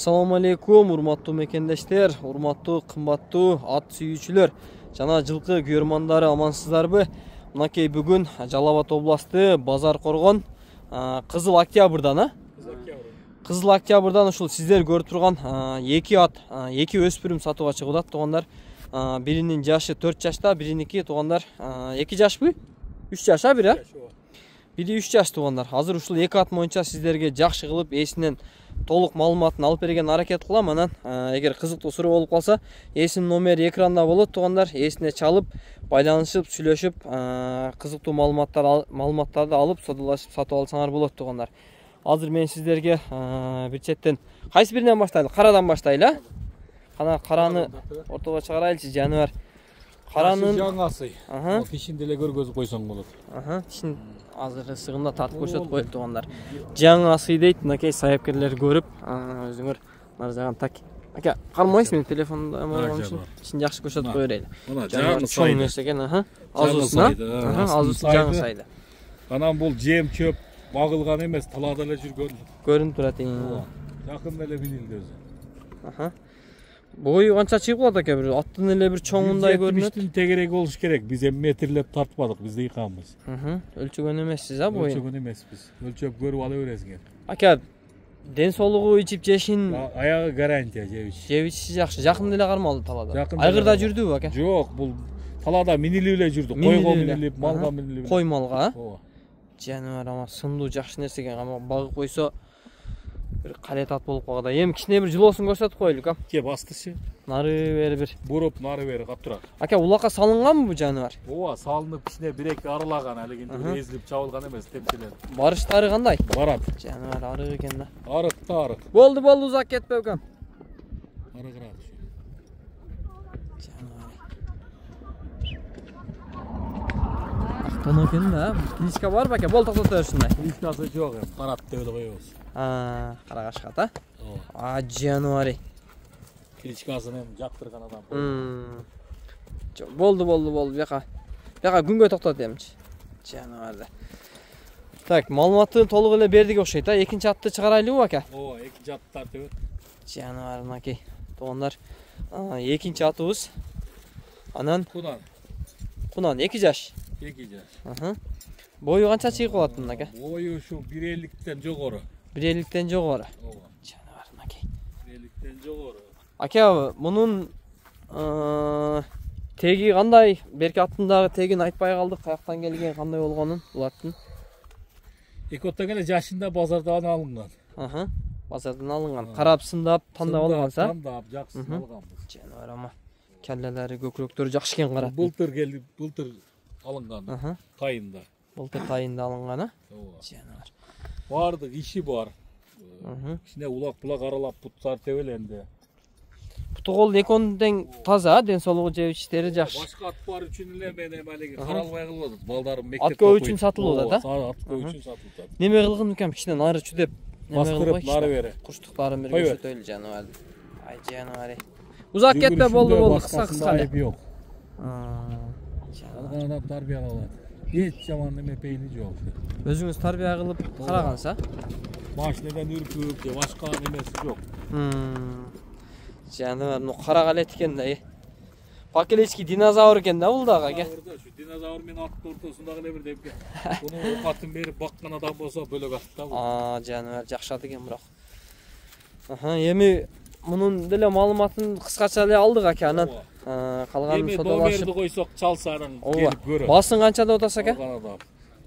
Assalamu alaikum, урматтуу мекендештер, урматтуу кымбаттуу ат сүйүүчүлөр жана жылкы көрмандары, амансыздарбы? Мынакей бүгүн Жалал Абад областы Базар Коргон Кызыл Октябрдан, Кызыл Октябрдан ушул сиздер көрүп турган эки ат, эки өспүрүм сатууга чыгып атат туугандар. Биринин жашы 4 жашта, бириники туугандар 2 жашпы? 3 жаша бир, бири 3 жаш туугандар. Азыр ушул эки ат боюнча сиздерге жакшы кылып эсинен толук маалыматын алып берген аракет кылам. Анан эгер кызыктуу суроо болуп калса, эсинин номери экранда болот туугандар. Эсине чалып, байланышып, сүйлөшүп, кызыктуу маалыматтарды алып, содалашып сатып алсаңар болот туугандар. Азыр мен сиздерге бир четтен кайсы биринен баштайлы? Карадан баштайлы, Кана караны ортого чыгарайлычы, жаныбар. Каранын жаңасы. Тишин деле көргөзүп койсоң болот. Тишин азыр ысыгында тартып көрсөтүп коет туугандар. Жаңасы дейт, мынакей саяпкерлер көрүп, өзүңөр нар жаган так. Ака, кармайсыз мен телефонда болгон үчүн тишин жакшы көрсөтүп кое берели. Мына жаңы чоң нерсе экен, азусуна, азусу жаңы сайды. Анан бул жем чөп багылган эмес, талаада эле жүргөн. Көрүнүп турат. Жакында эле билинди өзү. Бою канча чыгып калат ака? Бир аттын эле бир чоңундай көрүнөт. Тегерек болуш керек. Биз эми метрлеп тартпадык, биз ыйканбыз. Өлчөгөн эмессиз, бою? Өлчөгөн эмеспиз. Өлчөп көрүп ала бересиңер. Ака, ден соолугу, ичип жешин, аягы гарантия, жебичи жакшы. Жакында эле кармалды талаада. Айгырда жүрдүбү ака? Жок, бул талаада минилип эле жүрдү. Койго минилип, малга минилип. Кой малга? Жаныбар, ама сындуу жакшы нерсе экен. Ама багып койсо bir калет ат болуп калганда. Эми кичине бир жылоосун көрсөтүп коелук, Кеп астысы. Нары бери бир. Буруп, нары бери каптырат. Ака, улакка салынганбы бу жаныбар? Салынып кичине бир-эки арылаган, алигинде эзилип чабылган эмес, темселер. Барыштары кандай? Барат. Жаныбар арык экен да. Арык да арык. Болду, узак кетпе экем. Арыгыраак. Актан экен да. Кличка барбы ака? Бол токтото берсиңер. Кличкасы жок, карат деп эле коебуз. Карагашка да? Жаныбар. Кличкасын эми жактырган адам. Болду. Бияка күнгө токтот эмчи. Жаныбар. Так, маалыматтын толук эле бердик окшойт, экинчи атты чыгарайлыбы ака? Экинчи атты тартып. Жаныбар, мынакей. Туугандар, экинчи атыбыз. Анан Кунан 2 жаш. 2 жаш. Бою канча чыгып калат мында ака? Бою ушу 1.50-тен жогору. 1.50-тен жогору. Жаныбар, мынакей. 1.50-тен жогору. Ака, мунун теги кандай? Берки аттындагы тегин айтпай калдык, каяктан келген, кандай болгонун бул аттын? Эки оттан эле жашында базардан алынган. Базардан алынган. Карап сындап, тандап алганса? Тандап, жакшысын алганбыз. Жаныбар, ама келлелери, көкүрөктөрү жакшы экен карап. Былтыр алынган. Тайында. Былтыр тайында алынган, Жаныбар. Бардык иши бар. Кичине улак-булак аралап путтар тебеленди. Путу кол экөндөн таза, ден соолугу жебичтери жакшы. Башка ат бар үчүн эле мен эми алиги каралбай кылып атат. Балдарым мектепте окуйт. Ат көп үчүн сатылып атат, Ат көп үчүн сатылып атат. Неме кылгын экен, кичине нары чүдеп, бастырып нары бере. Курчтуктарын бир көрсөтөлү жаныбар. Ай жаныбар. Узак кетпе, болду, кыска эле. Жок. Адам тарбиялап алат. Эч жаман эме пейли жок. Өзүңүз тарбия кылып караганса? Машинадан үркүп же башка немеси жок. Жаныбар, ну караган элет экен да. Поколечки динозавр экен да бул дагы ака. Şu dinozavr мен аттын ортосундагы эле бир депке. Буну окатын берип баккан адам болсо бөлөк ат да бул. Жаныбар жакшы ат экен бирок. Эми мунун деле маалыматын кыскача эле алдык ака, анан калганын содалашып. Эми номерди койсок чалсаң келип көрөт. Басын канча деп атасыз ака?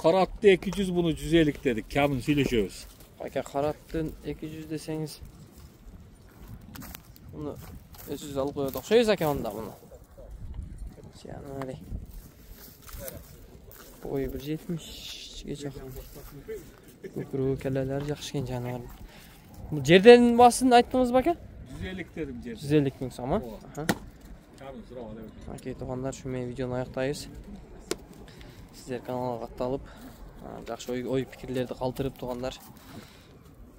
Каратты 200, буну 150 дедик. Камын сүйлөшөбүз. Ака, караттын 200 десеңиз, муну өзүбүз алып коет окшойбуз ака анда муну. Жаныбар. Бою 170 жакын. Көкүрөгү, келелери жакшы экен жаныбар. Бул жерден басын айттыңызбы ака? 150 дедим жер. 150 миң сом, Камын сурап алып. Окей, туугандар, ушу менен видеону аяктайбыз. Сиздер каналга катталып, жакшы ой пикирлерди калтырып туугандар.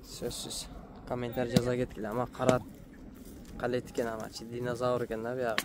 Сөзсүз комментарий жаза кеткиле, ама карат калет экен, ама динозавр экен да бияга.